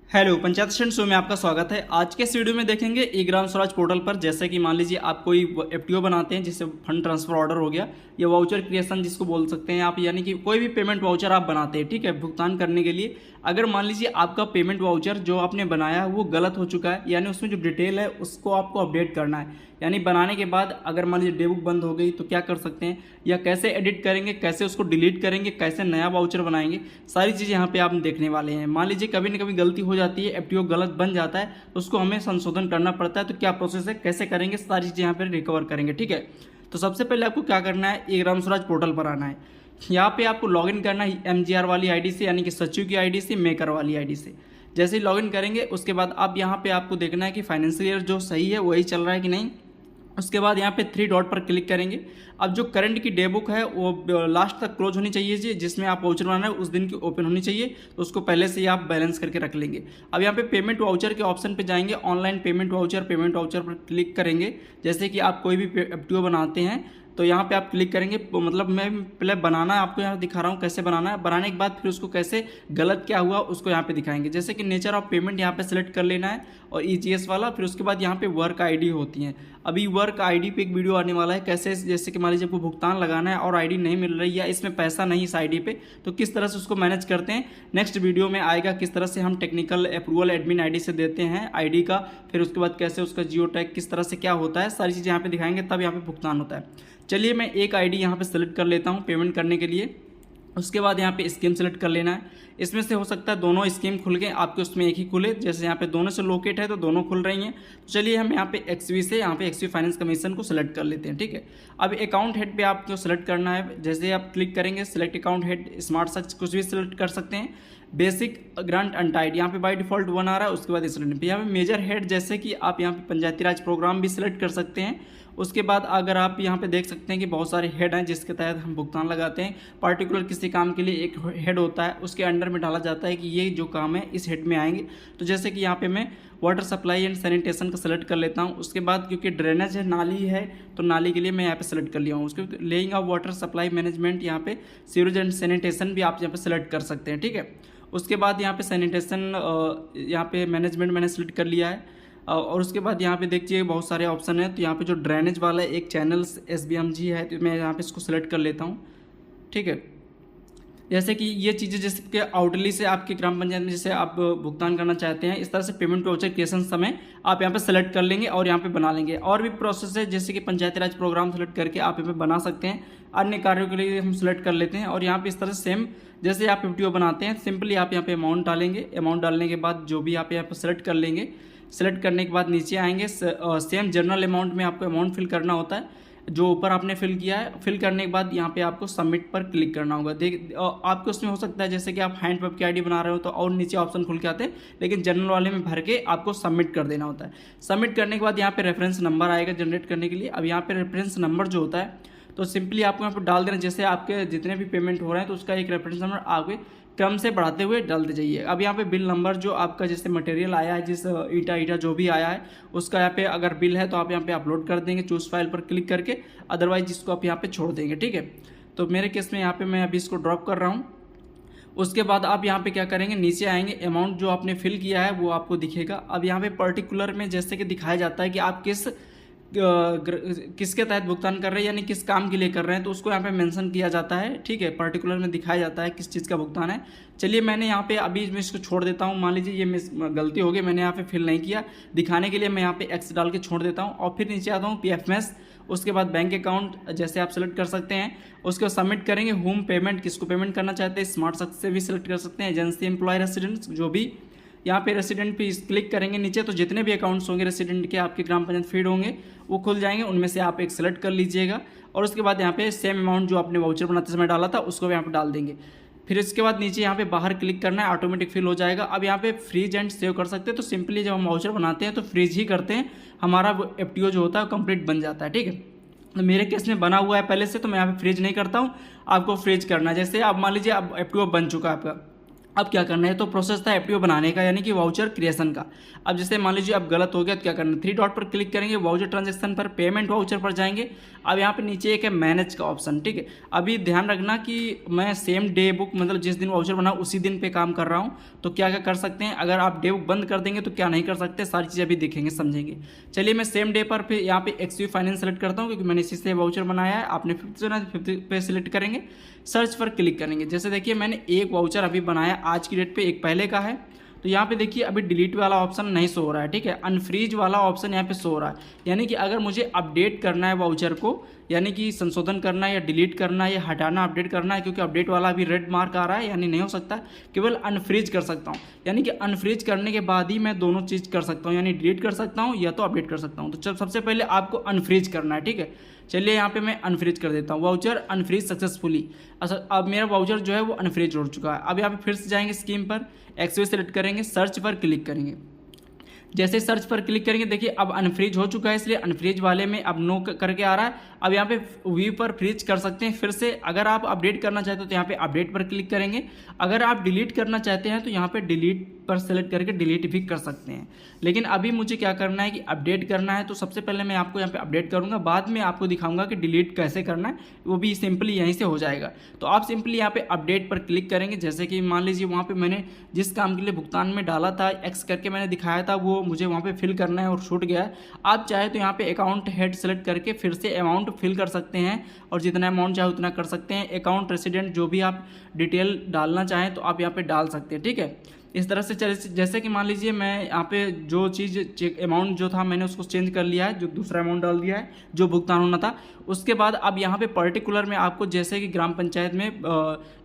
Hello panchayat stand show में आपका स्वागत है। आज के इस वीडियो में देखेंगे ई ग्राम स्वराज पोर्टल पर। जैसे कि मान लीजिए आप कोई एफटीओ बनाते हैं, जिससे फंड ट्रांसफर ऑर्डर हो गया या वाउचर क्रिएशन जिसको बोल सकते हैं आप, यानी कि कोई भी पेमेंट वाउचर आप बनाते हैं, ठीक है, भुगतान करने के लिए। अगर मान लीजिए आपका पेमेंट वाउचर जो आपने बनाया है वो गलत हो चुका है, यानी उसमें जो डिटेल है उसको आपको अपडेट करना है। यानी बनाने के बाद अगर मान लीजिए डेबुक बंद हो गई तो क्या कर सकते हैं, या कैसे एडिट करेंगे, कैसे उसको डिलीट करेंगे, कैसे नया वाउचर बनाएंगे, सारी चीज़ें यहाँ पे आप देखने वाले हैं। मान लीजिए कभी न कभी गलती हो जाती है, एफटीओ गलत बन जाता है तो उसको हमें संशोधन करना पड़ता है। तो क्या प्रोसेस है, कैसे करेंगे, सारी चीज़ें यहाँ पर रिकवर करेंगे, ठीक है। तो सबसे पहले आपको क्या करना है, ई ग्राम स्वराज पोर्टल पर आना है। यहाँ पे आपको लॉगिन करना है एमजीआर वाली आईडी से, यानी कि सचिव की आईडी से, मेकर वाली आईडी से। जैसे ही लॉगिन करेंगे उसके बाद आप यहाँ पे आपको देखना है कि फाइनेंशियल ईयर जो सही है वही चल रहा है कि नहीं। उसके बाद यहाँ पे 3 डॉट पर क्लिक करेंगे। अब जो करंट की डे बुक है वो लास्ट तक क्लोज होनी चाहिए जी, जिसमें आप वाउचर बनाना है उस दिन की ओपन होनी चाहिए, तो उसको पहले से ही आप बैलेंस करके रख लेंगे। अब यहाँ पे पेमेंट वाउचर के ऑप्शन पे जाएंगे, ऑनलाइन पेमेंट वाउचर पर क्लिक करेंगे। जैसे कि आप कोई भी एफटीओ बनाते हैं तो यहाँ पे आप क्लिक करेंगे, मतलब मैं पहले बनाना है आपको यहाँ दिखा रहा हूँ कैसे बनाना है। बनाने के बाद फिर उसको कैसे गलत क्या हुआ उसको यहाँ पे दिखाएंगे। जैसे कि नेचर ऑफ पेमेंट यहाँ पे सेलेक्ट कर लेना है और ईजीएस वाला। फिर उसके बाद यहाँ पे वर्क आईडी होती है। अभी वर्क आईडी पे एक वीडियो आने वाला है, कैसे जैसे कि मान लीजिए आपको भुगतान लगाना है और आईडी नहीं मिल रही या इसमें पैसा नहीं इस आईडी पे, तो किस तरह से उसको मैनेज करते हैं नेक्स्ट वीडियो में आएगा। किस तरह से हम टेक्निकल अप्रूवल एडमिन आईडी से देते हैं आईडी का, फिर उसके बाद कैसे उसका जियो टैग किस तरह से क्या होता है, सारी चीज़ें यहाँ पे दिखाएंगे, तब यहाँ पे भुगतान होता है। चलिए मैं एक आईडी यहाँ पे सेलेक्ट कर लेता हूँ पेमेंट करने के लिए। उसके बाद यहाँ पे स्कीम सेलेक्ट कर लेना है। इसमें से हो सकता है दोनों स्कीम खुल गए, आपके उसमें एक ही खुले। जैसे यहाँ पे दोनों से लोकेट है तो दोनों खुल रही हैं। तो चलिए हम यहाँ पे एक्सवी से यहाँ पे एक्सवी फाइनेंस कमीशन को सेलेक्ट कर लेते हैं, ठीक है। अब अकाउंट हेड पे आपको सेलेक्ट करना है। जैसे आप क्लिक करेंगे select account head, smart search कुछ भी सेलेक्ट कर सकते हैं। बेसिक ग्रांट अनटाइड यहाँ पे बाय डिफॉल्ट 1 आ रहा है। उसके बाद स्टूडेंट पे यहाँ पे मेजर हेड, जैसे कि आप यहाँ पे पंचायती राज प्रोग्राम भी सिलेक्ट कर सकते हैं। उसके बाद अगर आप यहाँ पे देख सकते हैं कि बहुत सारे हेड हैं जिसके तहत हम भुगतान लगाते हैं। पार्टिकुलर किसी काम के लिए एक हेड होता है, उसके अंडर में डाला जाता है कि ये जो काम है इस हेड में आएंगे। तो जैसे कि यहाँ पे मैं वाटर सप्लाई एंड सैनिटेशन का सेलेक्ट कर लेता हूँ। उसके बाद क्योंकि ड्रेनेज है, नाली है, तो नाली के लिए मैं यहाँ पे सेलेक्ट कर लिया हूँ। उसके बाद laying of water supply management, यहाँ पे सीवरेज एंड सैनिटेशन भी आप यहाँ पे सेलेक्ट कर सकते हैं, ठीक है। उसके बाद यहाँ पे सैनिटेशन यहाँ पे मैनेजमेंट मैंने सेलेक्ट कर लिया है। और उसके बाद यहाँ पे देखिए बहुत सारे ऑप्शन है। तो यहाँ पे जो ड्रेनेज वाला एक चैनल SBMG है, तो मैं यहाँ पे इसको सेलेक्ट कर लेता हूँ, ठीक है। जैसे कि ये चीज़ें जैसे कि आउटली से आपके ग्राम पंचायत में जैसे आप भुगतान करना चाहते हैं, इस तरह से पेमेंट वाउचर क्रिएशन समय आप यहाँ पे सेलेक्ट कर लेंगे और यहाँ पे बना लेंगे। और भी प्रोसेस है, जैसे कि पंचायती राज प्रोग्राम सेलेक्ट करके आप यहाँ पे बना सकते हैं। अन्य कार्यों के लिए हम सेलेक्ट कर लेते हैं और यहाँ पे इस तरह से सेम जैसे आप एफटीओ बनाते हैं, सिंपली आप यहाँ पे अमाउंट डालेंगे। अमाउंट डालने के बाद जो भी आप यहाँ पे सेलेक्ट कर लेंगे। सेलेक्ट करने के बाद नीचे आएंगे, सेम जनरल अमाउंट में आपको अमाउंट फिल करना होता है जो ऊपर आपने फिल किया है। फिल करने के बाद यहाँ पे आपको सबमिट पर क्लिक करना होगा। देख आपको उसमें हो सकता है जैसे कि आप हैंड पंप की आईडी बना रहे हो तो और नीचे ऑप्शन खुल के आते हैं, लेकिन जनरल वाले में भर के आपको सबमिट कर देना होता है। सबमिट करने के बाद यहाँ पे रेफरेंस नंबर आएगा जनरेट करने के लिए। अब यहाँ पे रेफरेंस नंबर जो होता है तो सिंपली आपको यहाँ पर डाल देना। जैसे आपके जितने भी पेमेंट हो रहे हैं तो उसका एक रेफरेंस नंबर आगे क्रम से बढ़ाते हुए डालते जाइए। अब यहाँ पे बिल नंबर जो आपका जैसे मटेरियल आया है, जिस ईटा जो भी आया है उसका यहाँ पे अगर बिल है तो आप यहाँ पे अपलोड कर देंगे चूज फाइल पर क्लिक करके, अदरवाइज जिसको आप यहाँ पे छोड़ देंगे, ठीक है। तो मेरे केस में यहाँ पे मैं अभी इसको ड्रॉप कर रहा हूँ। उसके बाद आप यहाँ पे क्या करेंगे, नीचे आएंगे, अमाउंट जो आपने फिल किया है वो आपको दिखेगा। अब यहाँ पे पर्टिकुलर में जैसे कि दिखाया जाता है कि आप किसके तहत भुगतान कर रहे हैं, यानी किस काम के लिए कर रहे हैं, तो उसको यहाँ पे मेंशन किया जाता है, ठीक है। पर्टिकुलर में दिखाया जाता है किस चीज़ का भुगतान है। चलिए मैंने यहाँ पे अभी मैं इसको छोड़ देता हूँ। मान लीजिए ये गलती हो गई, मैंने यहाँ पे फिल नहीं किया, दिखाने के लिए मैं यहाँ पे एक्स डाल के छोड़ देता हूँ। और फिर नीचे आता हूँ PFMS। उसके बाद बैंक अकाउंट जैसे आप सेलेक्ट कर सकते हैं। उसके बाद सबमिट करेंगे। होम पेमेंट किसको पेमेंट करना चाहते हैं, स्मार्ट सर्च से भी सिलेक्ट कर सकते हैं, एजेंसी, एम्प्लॉय, रेसिडेंट्स, जो भी। यहाँ पे रेसिडेंट पे क्लिक करेंगे नीचे, तो जितने भी अकाउंट्स होंगे रेसिडेंट के आपके ग्राम पंचायत फीड होंगे वो खुल जाएंगे। उनमें से आप एक सेलेक्ट कर लीजिएगा और उसके बाद यहाँ पे सेम अमाउंट जो आपने वाउचर बनाते समय डाला था उसको यहाँ पे डाल देंगे। फिर इसके बाद नीचे यहाँ पे बाहर क्लिक करना है, ऑटोमेटिक फिल हो जाएगा। अब यहाँ पे फ्रीज एंड सेव कर सकते हैं। तो सिंपली जब हम वाउचर बनाते हैं तो फ्रीज ही करते हैं, हमारा एफटीओ जो होता है कंप्लीट बन जाता है, ठीक है। तो मेरे केस में बना हुआ है पहले से, तो मैं यहाँ पे फ्रीज नहीं करता हूँ। आपको फ्रीज करना है। जैसे आप मान लीजिए अब एफटीओ बन चुका है आपका, अब क्या करना है, तो प्रोसेस था एफटीओ बनाने का यानी कि वाउचर क्रिएशन का। अब जैसे मान लीजिए अब गलत हो गया तो क्या करना है, 3 डॉट पर क्लिक करेंगे, वाउचर ट्रांजैक्शन पर पेमेंट वाउचर पर जाएंगे। अब यहाँ पे नीचे एक है मैनेज का ऑप्शन, ठीक है। अभी ध्यान रखना कि मैं सेम डे बुक मतलब जिस दिन वाउचर बना उसी दिन पे काम कर रहा हूँ, तो क्या क्या कर सकते हैं, अगर आप डे बुक बंद कर देंगे तो क्या नहीं कर सकते, सारी चीज़ें अभी देखेंगे समझेंगे। चलिए मैं सेम डे पर फिर यहाँ पे एक्सवी फाइनेंस सेलेक्ट करता हूँ, क्योंकि मैंने इसी से वाउचर बनाया है। आपने 5th से ना 5th पे सिलेक्ट करेंगे, सर्च पर क्लिक करेंगे। जैसे देखिए मैंने एक वाउचर अभी बनाया आज की डेट पे, एक पहले का है, तो यहाँ पे देखिए अभी डिलीट वाला ऑप्शन नहीं शो हो रहा है, ठीक है। अनफ्रीज वाला ऑप्शन यहाँ पे शो हो रहा है, यानी कि अगर मुझे अपडेट करना है वाउचर को, यानी कि संशोधन करना है या डिलीट करना है या हटाना अपडेट करना है, क्योंकि अपडेट वाला अभी रेड मार्क आ रहा है यानी नहीं हो सकता, केवल अनफ्रीज कर सकता हूँ। यानी कि अनफ्रीज करने के बाद ही मैं दोनों चीज़ कर सकता हूँ, यानी डिलीट कर सकता हूँ या तो अपडेट कर सकता हूँ। तो सबसे पहले आपको अनफ्रीज करना है, ठीक है। चलिए यहाँ पे मैं अनफ्रीज कर देता हूँ, वाउचर अनफ्रीज सक्सेसफुली। अच्छा अब मेरा वाउचर जो है वो अनफ्रीज हो चुका है। अब यहाँ पे फिर से जाएंगे स्कीम पर, एक्सवी सेलेक्ट करेंगे, सर्च पर क्लिक करेंगे। जैसे सर्च पर क्लिक करेंगे देखिए अब अनफ्रीज हो चुका है, इसलिए अनफ्रीज वाले में अब नो करके आ रहा है। अब यहाँ पे व्यू पर फ्रीज कर सकते हैं फिर से। अगर आप अपडेट करना चाहते हो तो यहाँ पे अपडेट पर क्लिक करेंगे। अगर आप डिलीट करना चाहते हैं तो यहाँ पे डिलीट पर सेलेक्ट करके डिलीट भी कर सकते हैं। लेकिन अभी मुझे क्या करना है कि अपडेट करना है, तो सबसे पहले मैं आपको यहाँ पे अपडेट करूँगा, बाद में आपको दिखाऊंगा कि डिलीट कैसे करना है, वो भी सिंपली यहीं से हो जाएगा। तो आप सिंपली यहाँ पे अपडेट पर क्लिक करेंगे। जैसे कि मान लीजिए वहाँ पे मैंने जिस काम के लिए भुगतान में डाला था, एक्स करके मैंने दिखाया था, वो मुझे वहाँ पे फिल करना है और छूट गया है। आप चाहे तो यहाँ पे अकाउंट हेड सेलेक्ट करके फिर से अमाउंट फिल कर सकते हैं, और जितना अमाउंट चाहे उतना कर सकते हैं। अकाउंट रेसिडेंट जो भी आप डिटेल डालना चाहें तो आप यहाँ पे डाल सकते हैं, ठीक है। इस तरह से जैसे कि मान लीजिए मैं यहाँ पे जो चीज़ अमाउंट जो था मैंने उसको चेंज कर लिया है, जो दूसरा अमाउंट डाल दिया है जो भुगतान होना था। उसके बाद अब यहाँ पे पर्टिकुलर में आपको जैसे कि ग्राम पंचायत में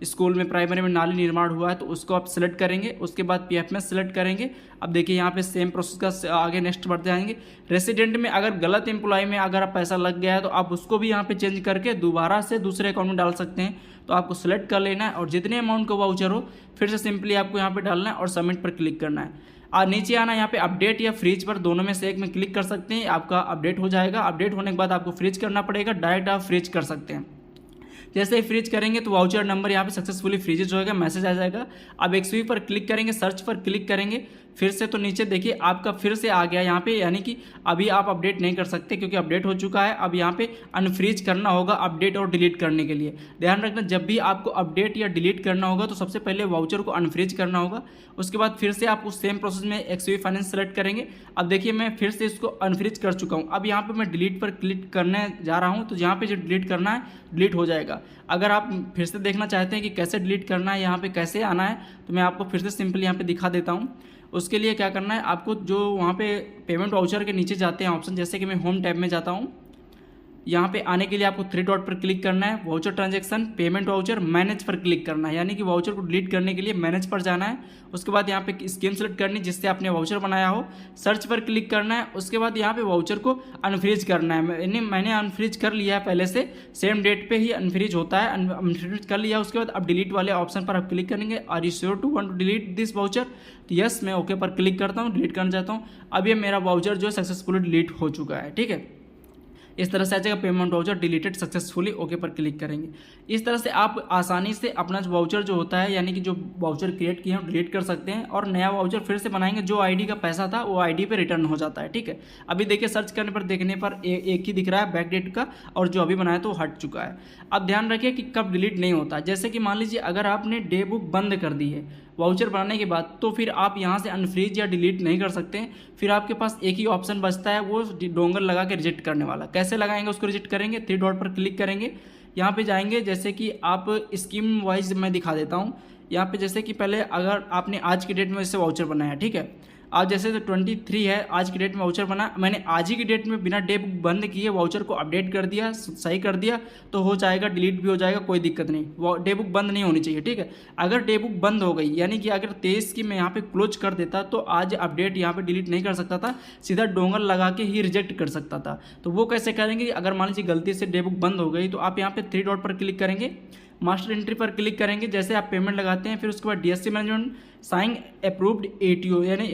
स्कूल में प्राइमरी में नाली निर्माण हुआ है तो उसको आप सिलेक्ट करेंगे। उसके बाद पीएफ में सिलेक्ट करेंगे। अब देखिए यहाँ पे सेम प्रोसेस का आगे नेक्स्ट बढ़ते जाएंगे। रेसिडेंट में अगर गलत एम्प्लॉय में अगर आप पैसा लग गया है तो आप उसको भी यहाँ पे चेंज करके दोबारा से दूसरे अकाउंट में डाल सकते हैं। तो आपको सिलेक्ट कर लेना है और जितने अमाउंट का वाउचर हो फिर से सिंपली आपको यहाँ पे डालना है और सबमिट पर क्लिक करना है। और नीचे आना, यहाँ पे अपडेट या फ्रीज पर दोनों में से एक में क्लिक कर सकते हैं, आपका अपडेट हो जाएगा। अपडेट होने के बाद आपको फ्रीज करना पड़ेगा, डायरेक्ट आप फ्रीज कर सकते हैं। जैसे ही फ्रीज करेंगे तो वाउचर नंबर यहाँ पे सक्सेसफुली फ्रीज होएगा, मैसेज आ जाएगा। अब एक्सवी पर क्लिक करेंगे, सर्च पर क्लिक करेंगे फिर से, तो नीचे देखिए आपका फिर से आ गया यहाँ पे, यानी कि अभी आप अपडेट नहीं कर सकते क्योंकि अपडेट हो चुका है। अब यहाँ पे अनफ्रीज करना होगा अपडेट और डिलीट करने के लिए। ध्यान रखना जब भी आपको अपडेट या डिलीट करना होगा तो सबसे पहले वाउचर को अनफ्रीज करना होगा। उसके बाद फिर से आप उस सेम प्रोसेस में एक्सवी फाइनेंस सेलेक्ट करेंगे। अब देखिए मैं फिर से इसको अनफ्रीज कर चुका हूँ। अब यहाँ पे मैं डिलीट पर क्लिक करने जा रहा हूँ, तो यहाँ पे जो डिलीट करना है डिलीट हो जाएगा। अगर आप फिर से देखना चाहते हैं कि कैसे डिलीट करना है, यहाँ पे कैसे आना है, तो मैं आपको फिर से सिंपली यहाँ पे दिखा देता हूँ। उसके लिए क्या करना है, आपको जो वहाँ पे पेमेंट वाउचर के नीचे जाते हैं ऑप्शन, जैसे कि मैं होम टैब में जाता हूँ, यहाँ पे आने के लिए आपको 3 डॉट पर क्लिक करना है, voucher transaction, payment voucher, manage पर क्लिक करना है, यानी कि वाउचर को डिलीट करने के लिए मैनेज पर जाना है। उसके बाद यहाँ पे स्कीम सेलेक्ट करनी है जिससे आपने वाउचर बनाया हो, सर्च पर क्लिक करना है। उसके बाद यहाँ पे वाउचर को अनफ्रीज करना है। मैंने अनफ्रीज कर लिया है पहले से, सेम डेट पे ही अनफ्रीज होता है, अनफ्रीज कर लिया। उसके बाद अब डिलीट वाले ऑप्शन पर आप क्लिक करेंगे। Are you sure to want to delete this voucher, तो यस मैं ओके पर क्लिक करता हूँ, डिलीट करना चाहता हूँ। अब ये मेरा वाउचर जो है सक्सेसफुली डिलीट हो चुका है, ठीक है। इस तरह से आ जाएगा payment voucher deleted successfully, okay पर क्लिक करेंगे। इस तरह से आप आसानी से अपना जो वाउचर जो होता है, यानी कि जो वाउचर क्रिएट किए हैं डिलीट कर सकते हैं और नया वाउचर फिर से बनाएंगे। जो आईडी का पैसा था वो आईडी पे रिटर्न हो जाता है, ठीक है। अभी देखिए सर्च करने पर देखने पर एक ही दिख रहा है बैक डेट का, और जो अभी बनाया तो हट चुका है। अब ध्यान रखिए कि कब डिलीट नहीं होता। जैसे कि मान लीजिए अगर आपने डे बुक बंद कर दी है वाउचर बनाने के बाद, तो फिर आप यहाँ से अनफ्रीज या डिलीट नहीं कर सकते। फिर आपके पास एक ही ऑप्शन बचता है, वो डोंगर लगा के रिजेक्ट करने वाला। कैसे लगाएंगे उसको रिजेक्ट करेंगे, 3 डॉट पर क्लिक करेंगे, यहाँ पे जाएंगे। जैसे कि आप स्कीम वाइज मैं दिखा देता हूँ। यहाँ पे जैसे कि पहले अगर आपने आज की डेट में इससे वाउचर बनाया, ठीक है, आज जैसे तो 23 है, आज की डेट में वाउचर बना, मैंने आज ही की डेट में बिना डे बुक बंद किए वाउचर को अपडेट कर दिया, सही कर दिया, तो हो जाएगा, डिलीट भी हो जाएगा, कोई दिक्कत नहीं। डे बुक बंद नहीं होनी चाहिए, ठीक है। अगर डे बुक बंद हो गई, यानी कि अगर 23 की मैं यहाँ पे क्लोज कर देता तो आज अपडेट यहाँ पे डिलीट नहीं कर सकता था, सीधा डोंगर लगा के ही रिजेक्ट कर सकता था। तो वो कैसे करेंगे, अगर मान लीजिए गलती से डे बुक बंद हो गई तो आप यहाँ पे 3 डॉट पर क्लिक करेंगे, मास्टर एंट्री पर क्लिक करेंगे। जैसे आप पेमेंट लगाते हैं फिर उसके बाद DSC management sign approved ATO यानी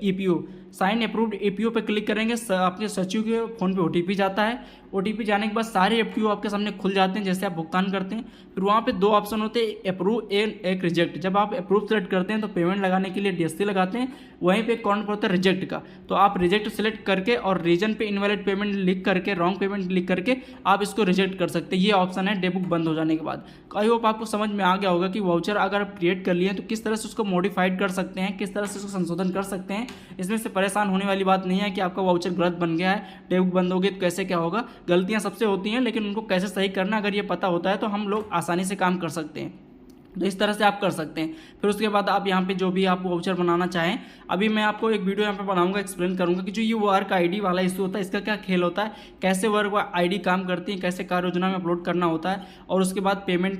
ईपीओ, साइन अप्रूव्ड ईपीओ पे क्लिक करेंगे, आपके सचिव के फ़ोन पे ओटीपी जाता है। ओटीपी जाने के बाद सारे एफटीओ आपके सामने खुल जाते हैं जैसे आप भुगतान करते हैं। फिर वहाँ पे दो ऑप्शन होते हैं, अप्रूव एक रिजेक्ट। जब आप अप्रूव सेलेक्ट करते हैं तो पेमेंट लगाने के लिए डीएससी लगाते हैं, वहीं पे एक कॉर्नर पर होता है रिजेक्ट का, तो आप रिजेक्ट सेलेक्ट करके और रीजन पे इनवैलिड पेमेंट लिख करके, रॉन्ग पेमेंट लिख करके आप इसको रिजेक्ट कर सकते हैं। ये ऑप्शन है डेबुक बंद हो जाने के बाद। आई होप आपको समझ में आ गया होगा कि वाउचर अगर आप क्रिएट कर लिए हैं तो किस तरह से उसको मॉडिफाइड कर सकते हैं, किस तरह से उसको संशोधन कर सकते हैं। इसमें से परेशान होने वाली बात नहीं है कि आपका वाउचर गलत बन गया है, डेबुक बंद हो गई तो कैसे क्या होगा। गलतियां सबसे होती हैं, लेकिन उनको कैसे सही करना अगर ये पता होता है तो हम लोग आसानी से काम कर सकते हैं। तो इस तरह से आप कर सकते हैं। फिर उसके बाद आप यहाँ पे जो भी आप वाउचर बनाना चाहें, अभी मैं आपको एक वीडियो यहाँ पे बनाऊंगा, एक्सप्लेन करूंगा कि जो ये वर्क आईडी वाला इशू होता है इसका क्या खेल होता है, कैसे वर्क आईडी काम करती है, कैसे कार्य योजना में अपलोड करना होता है, और उसके बाद पेमेंट